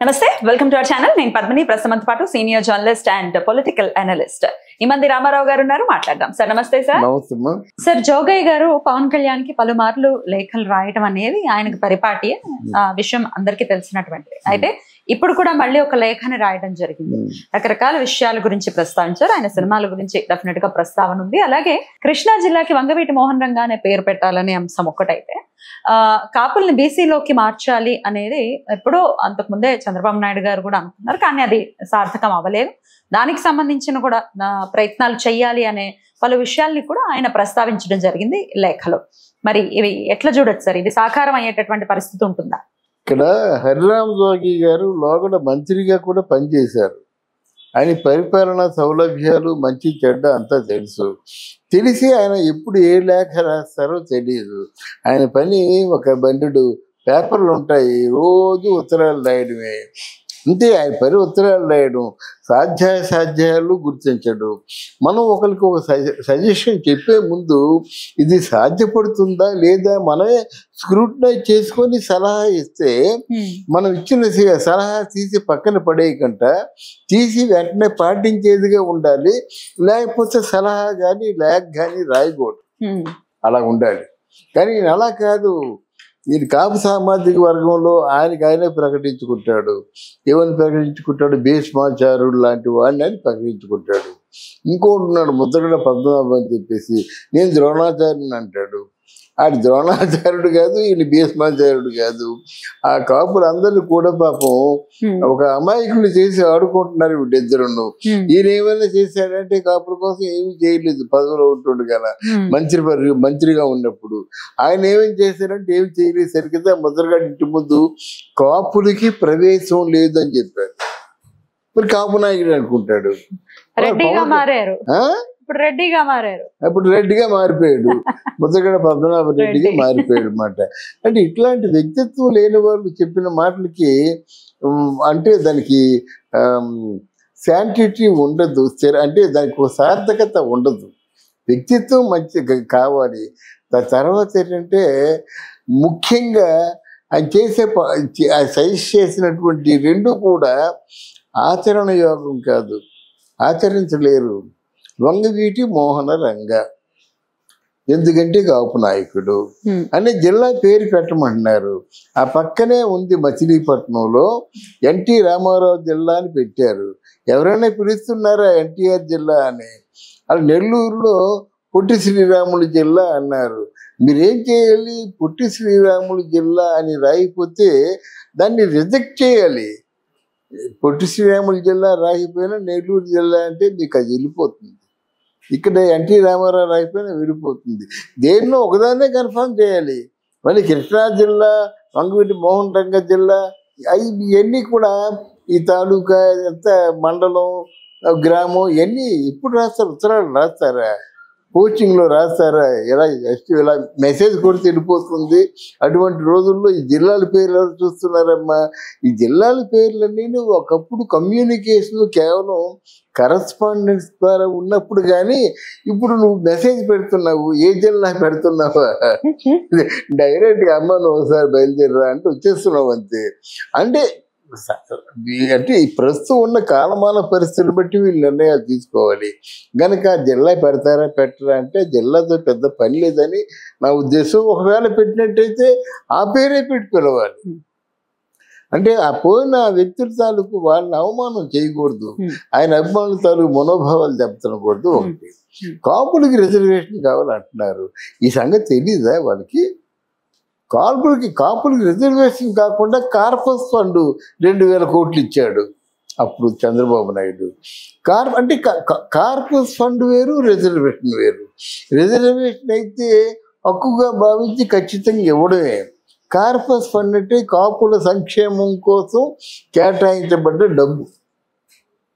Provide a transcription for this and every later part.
నమస్తే, welcome to our channel. నేను పద్మిని, ప్రస్తుతం పాటు senior journalist and political analyst Imandi Ramarao garu ఉన్నారు. మాట్లాడదాం. సార్ నమస్తే. సార్ సార్ జోగయ్య గారు పవన్ కళ్యాణ్ కి పలుమార్లు లేఖలు రాయటం అనేది ఆయనకు పరిపాటి విషయం అందరికీ తెలిసినటువంటిది. అయితే ఇప్పుడు కూడా మళ్ళీ ఒక లేఖని రాయడం జరిగింది. రకరకాల విషయాల గురించి ప్రస్తావించారు. ఆయన సినిమాల గురించి డెఫినెట్ గా ప్రస్తావన ఉంది. అలాగే కృష్ణా జిల్లాకి వంగవీటి మోహన్ రంగా అనే పేరు పెట్టాలనే అంశం ఒక్కటైతే కాపుల్ని బీసీలోకి మార్చాలి అనేది ఎప్పుడో అంతకుముందే చంద్రబాబు నాయుడు గారు కూడా అనుకున్నారు. కానీ అది సార్థకం అవ్వలేదు. దానికి సంబంధించిన కూడా ప్రయత్నాలు చెయ్యాలి అనే పలు విషయాల్ని కూడా ఆయన ప్రస్తావించడం జరిగింది లేఖలో. మరి ఇవి ఎట్లా చూడొచ్చు సార్? ఇది సాకారం అయ్యేటటువంటి పరిస్థితి ఉంటుందా? ఇక్కడ హరిరామ్ జోగి గారు లోగడ మంత్రిగా కూడా పనిచేశారు. ఆయన పరిపాలన సౌలభ్యాలు మంచి చెడ్డ అంతా తెలిసి ఆయన ఎప్పుడు ఏ లేఖ రాస్తారో తెలియదు. ఆయన పని ఒక బండి పేపర్లు ఉంటాయి, రోజు ఉత్తరాలు రాయడమే. అంతే ఆయన పని, ఉత్తరాలు రాయడం. సాధ్యాసాధ్యాలు గుర్తించడం. మనం ఒకరికి ఒక సజెషన్ చెప్పే ముందు ఇది సాధ్యపడుతుందా లేదా మనమే స్క్రూటినైజ్ చేసుకొని సలహా ఇస్తే, మనం ఇచ్చిన సలహా తీసి పక్కన పడేయకంట తీసి వెంటనే పాటించేదిగా ఉండాలి. లేకపోతే సలహా కానీ లేఖ కానీ రాయకూడదు, అలా ఉండాలి. కానీ అలా కాదు. ఈయన కాపు సామాజిక వర్గంలో ఆయననే ప్రకటించుకుంటాడు. ఏమని ప్రకటించుకుంటాడు? భీష్మాచార్యుడు లాంటి వాడిని అని ప్రకటించుకుంటాడు. ఇంకోటి ఉన్నాడు ముద్రగడ పద్మనాభం అని చెప్పేసి, నేను ద్రోణాచార్యుని అంటాడు. ఆడు ద్రోణాచార్యుడు కాదు, ఈయన భీష్మాచార్యుడు కాదు. ఆ కాపులందరినీ కూడా పాపం ఒక అమాయకులు చేసి ఆడుకుంటున్నారు వీళ్ళిద్దరును. ఈయన ఏమైనా చేశాడంటే కాపుల కోసం ఏమీ చేయలేదు. పదవిలో ఉంటుండు కదా, మంత్రిగా ఉన్నప్పుడు ఆయన ఏమేమి చేశారంటే ఏమి చేయలేదు. సరిగ్గా ముద్రగడ ఇంటి ముందు కాపులకి ప్రవేశం లేదు అని చెప్పాడు. మరి కాపు నాయకుడు అనుకుంటాడు. ఇప్పుడు రెడ్డిగా మారిపోయాడు. ముద్రగడ పద్మనాభ రెడ్డిగా మారిపోయాడు అన్నమాట. అంటే ఇట్లాంటి వ్యక్తిత్వం లేని వాళ్ళు చెప్పిన మాటలకి అంటే దానికి శాంటిటీ ఉండదు, అంటే దానికి ఒక సార్థకత ఉండదు. వ్యక్తిత్వం మంచి కావాలి. తర్వాత ఏంటంటే ముఖ్యంగా ఆయన సజెస్ట్ చేసినటువంటి రెండు కూడా ఆచరణ యోగం కాదు, ఆచరించలేరు. వంగవీటి మోహన రంగా ఎందుకంటే కాపు నాయకుడు అనే జిల్లా పేరు పెట్టమంటున్నారు. ఆ పక్కనే ఉంది మచిలీపట్నంలో ఎన్టీ రామారావు జిల్లా అని పెట్టారు. ఎవరైనా పిలుస్తున్నారా ఎన్టీఆర్ జిల్లా అని? అది నెల్లూరులో పొట్టి శ్రీరాములు జిల్లా అన్నారు. మీరేం చేయాలి? పొట్టి శ్రీరాములు జిల్లా అని రాయిపోతే దాన్ని రిజెక్ట్ చేయాలి. పొట్టి శ్రీరాములు జిల్లా రాయిపోయినా నెల్లూరు జిల్లా అంటే మీకు అది వెళ్ళిపోతుంది. ఇక్కడ ఎన్టీ రామారావు రాయిపోయినా వెళ్ళిపోతుంది. దేన్నో ఒకదాన్నే కన్ఫర్మ్ చేయాలి. మళ్ళీ కృష్ణా జిల్లా, వంగవీటి మోహన్ రంగ జిల్లా ఇవన్నీ కూడా ఈ తాలూకా ఎంత మండలం గ్రామం ఇవన్నీ ఇప్పుడు రాస్తారు. ఉత్తరాలు రాస్తారా? కోచింగ్లో రాస్తారా? ఇలా మెసేజ్ కొడితే వెళ్ళిపోతుంది. అటువంటి రోజుల్లో ఈ జిల్లాల పేర్లు చూస్తున్నారమ్మా. ఈ జిల్లాల పేర్లన్నీ ఒకప్పుడు కమ్యూనికేషన్ కేవలం కరస్పాండెన్స్ ద్వారా ఉన్నప్పుడు, కానీ ఇప్పుడు నువ్వు మెసేజ్ పెడుతున్నావు, ఏ జిల్లా పెడుతున్నావా? డైరెక్ట్గా అమ్మ నువ్వు ఒకసారి బయలుదేరరా అంటే వచ్చేస్తున్నావు అంతే. అంటే ఈ ప్రస్తుతం ఉన్న కాలమాన పరిస్థితులు బట్టి వీళ్ళు నిర్ణయాలు తీసుకోవాలి. కనుక జిల్లా పెడతారా పెట్టరా అంటే జిల్లాతో పెద్ద పని లేదని నా ఉద్దేశం. ఒకవేళ పెట్టినట్టయితే ఆ పేరే పెట్టి పిలవాలి. అంటే ఆ పోయిన వ్యక్తుల తాలూకు వాళ్ళని అవమానం చేయకూడదు, ఆయన అభిమానుల తాలూకు మనోభావాలు దెబ్బతినకూడదు. ఒకటి, కాపులకి రిజర్వేషన్ కావాలంటున్నారు. ఈ సంగతి తెలీదా వాళ్ళకి? కాపులకి రిజర్వేషన్ కాకుండా కార్పస్ ఫండ్ 2000 కోట్లు ఇచ్చాడు అప్పుడు చంద్రబాబు నాయుడు. అంటే కార్పస్ ఫండ్ వేరు, రిజర్వేషన్ వేరు. రిజర్వేషన్ అయితే హక్కుగా భావించి ఖచ్చితంగా ఇవ్వడమే. కార్పస్ ఫండ్ అంటే కాపుల సంక్షేమం కోసం కేటాయించబడ్డ డబ్బు.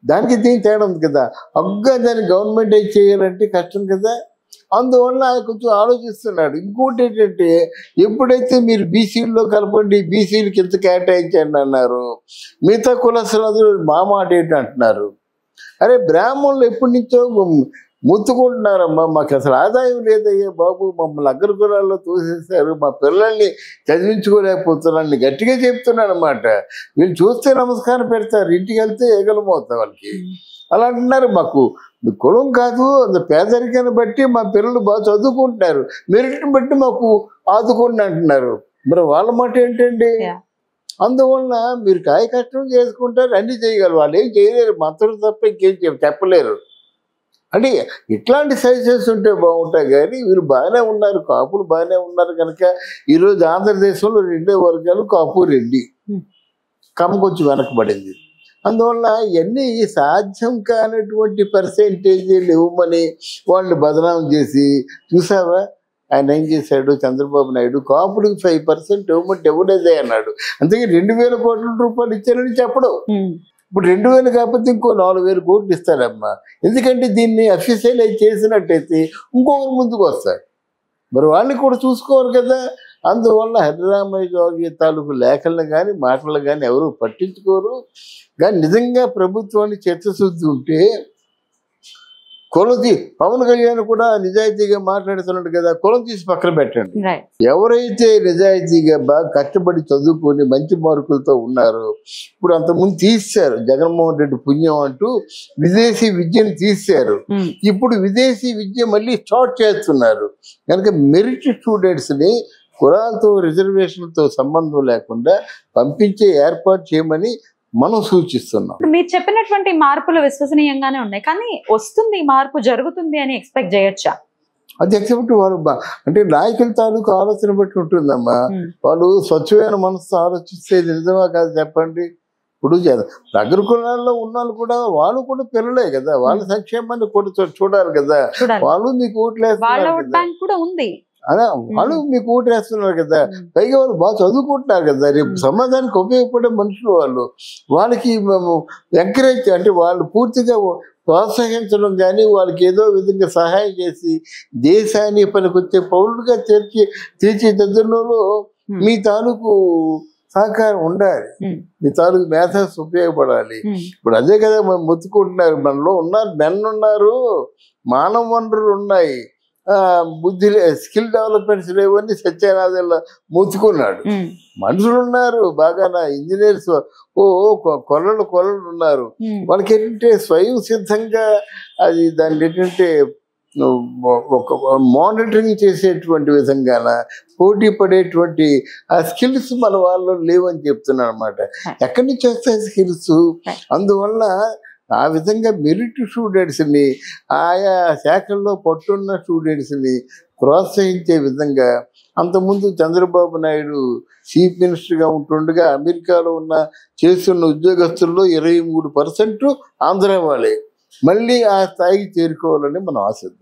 దానికి దీనికి తేడా ఉంది కదా. హక్కుగా దాన్ని గవర్నమెంట్ అయితే చేయాలంటే కష్టం కదా. అందువల్ల ఆయన కొంచెం ఆలోచిస్తున్నాడు. ఇంకోటి ఏంటంటే, ఎప్పుడైతే మీరు బీసీల్లో కలపండి, బీసీలకి ఎంత కేటాయించండి అన్నారు, మిగతా కులస్తులందరూ మా మాట ఏంటి అంటున్నారు. అరే బ్రాహ్మణులు ఎప్పటి నుంచో ముత్తుకుంటున్నారమ్మా, మాకు అసలు ఆదాయం లేదయ్యా బాబు, మమ్మల్ని అగ్రకులాల్లో తోసేశారు, మా పిల్లల్ని చదివించుకోలేకపోతున్నాను గట్టిగా చెప్తున్నాను అనమాట. వీళ్ళు చూస్తే నమస్కారం పెడతారు, ఇంటికి వెళ్తే ఎగలమవుతాం వాళ్ళకి. అలా అంటున్నారు, మాకు కులం కాదు, అంత పేదరికాన్ని బట్టి మా పిల్లలు బాగా చదువుకుంటున్నారు, మెరిట్ని బట్టి మాకు ఆదుకోండి అంటున్నారు. మరి వాళ్ళ మాట ఏంటండి? అందువలన మీరు కాయ కష్టం చేసుకుంటారు, అన్నీ చేయగలరు, వాళ్ళు ఏం చేయలేరు, మంత్రులు తప్ప ఇంకేం చెప్పలేరు. అంటే ఇట్లాంటి సజెషన్స్ ఉంటే బాగుంటాయి. కానీ వీళ్ళు బాగానే ఉన్నారు, కాపులు బాగానే ఉన్నారు కనుక ఈరోజు ఆంధ్రదేశంలో 2 వర్గాలు, కాపు రెడ్డి, కమ్మ కొంచెం వెనకబడింది. అందువల్ల ఇవన్నీ సాధ్యం కానటువంటి పర్సెంటేజీలు ఇవ్వమని వాళ్ళని బదనాం చేసి, చూసావా ఆయన ఏం చేశాడు చంద్రబాబు నాయుడు, కాపులకు 5% ఇవ్వమంటే ఇవ్వలేదే అన్నాడు. అంతేగా 2,000 కోట్ల రూపాయలు ఇచ్చారని చెప్పడం. ఇప్పుడు 2,000 కాకపోతే ఇంకో 4,000 కోట్లు ఇస్తారమ్మా. ఎందుకంటే దీన్ని అఫీషియలైజ్ చేసినట్టయితే ఇంకొకరు ముందుకు వస్తారు, మరి వాళ్ళని కూడా చూసుకోవాలి కదా. అందువల్ల హరిరామయ్య జోగి తాలూకు లేఖలను కానీ మాటలు కానీ ఎవరు పట్టించుకోరు. కానీ నిజంగా ప్రభుత్వాన్ని చిత్తశుద్ధి ఉంటే కులం పవన్ కళ్యాణ్ కూడా నిజాయితీగా మాట్లాడుతున్నాడు కదా, కులం తీసి పక్కన పెట్టండి. ఎవరైతే నిజాయితీగా బాగా కష్టపడి చదువుకొని మంచి మార్కులతో ఉన్నారో, ఇప్పుడు అంతకుముందు తీశారు జగన్మోహన్ రెడ్డి పుణ్యం అంటూ విదేశీ విద్యను తీశారు, ఇప్పుడు విదేశీ విద్య మళ్ళీ స్టార్ట్ చేస్తున్నారు. కనుక మెరిట్ స్టూడెంట్స్ని కులాలతో రిజర్వేషన్తో సంబంధం లేకుండా పంపించే ఏర్పాటు చేయమని మనం సూచిస్తున్నాం. మీరు చెప్పినటువంటి మార్పులు విశ్వసనీయంగానే ఉన్నాయి, కానీ వస్తుంది మార్పు జరుగుతుంది అని ఎక్స్పెక్ట్ చేయొచ్చా? అది ఎక్సెప్ట్ వాళ్ళు అంటే నాయకుల తాలూకు ఆలోచన బట్టి ఉంటుందమ్మా. వాళ్ళు స్వచ్ఛమైన మనసుతో ఆలోచిస్తే నిజమా కాదు చెప్పండి. ఇప్పుడు దగ్గర కులాల్లో ఉన్న వాళ్ళు కూడా వాళ్ళు కూడా పిల్లలే కదా, వాళ్ళ సంక్షేమాన్ని కూడా చూడాలి కదా. వాళ్ళు మీకు ఓట్లేస్తారు ఉంది, అలా వాళ్ళు మీకు ఓటేస్తున్నారు కదా, పైగా వాళ్ళు బాగా చదువుకుంటున్నారు కదా, రేపు సమాజానికి ఉపయోగపడే మనుషులు వాళ్ళు. వాళ్ళకి మేము ఎంకరేజ్ అంటే వాళ్ళు పూర్తిగా ప్రోత్సహించడం కానీ వాళ్ళకి ఏదో విధంగా సహాయం చేసి దేశాన్ని పనికొచ్చే పౌరులుగా తీర్చిదిద్దడంలో మీ తాలూకు సహకారం ఉండాలి, మీ తాలూకు మేధాస్ ఉపయోగపడాలి. ఇప్పుడు అదే కదా మేము మొత్తుకుంటున్నారు, మనలో ఉన్నారు, మెన్నున్నారు, మానవ వనరులు ఉన్నాయి, బుద్ధి స్కిల్ డెవలప్మెంట్స్ లేవని సత్యనాథల్లా మూతుకున్నాడు. మనుషులు ఉన్నారు బాగా, ఇంజనీర్స్ కొలలు ఉన్నారు. వాళ్ళకి ఏంటంటే స్వయం సిద్ధంగా అది దాన్ని ఏంటంటే ఒక మానిటరింగ్ చేసేటువంటి విధంగాన పోటీ పడేటువంటి ఆ స్కిల్స్ మన వాళ్ళు లేవని చెప్తున్నాను అనమాట. ఎక్కడి నుంచి వస్తాయి స్కిల్స్? అందువల్ల ఆ విధంగా మెరిట్ స్టూడెంట్స్ని, ఆయా శాఖల్లో పట్టున్న స్టూడెంట్స్ని ప్రోత్సహించే విధంగా అంతకుముందు చంద్రబాబు నాయుడు చీఫ్ మినిస్టర్గా ఉంటుండగా అమెరికాలో చేస్తున్న ఉద్యోగస్తుల్లో 23% ఆంధ్ర వాళ్ళే. మళ్ళీ ఆ స్థాయికి చేరుకోవాలని మనం ఆశిద్దాం.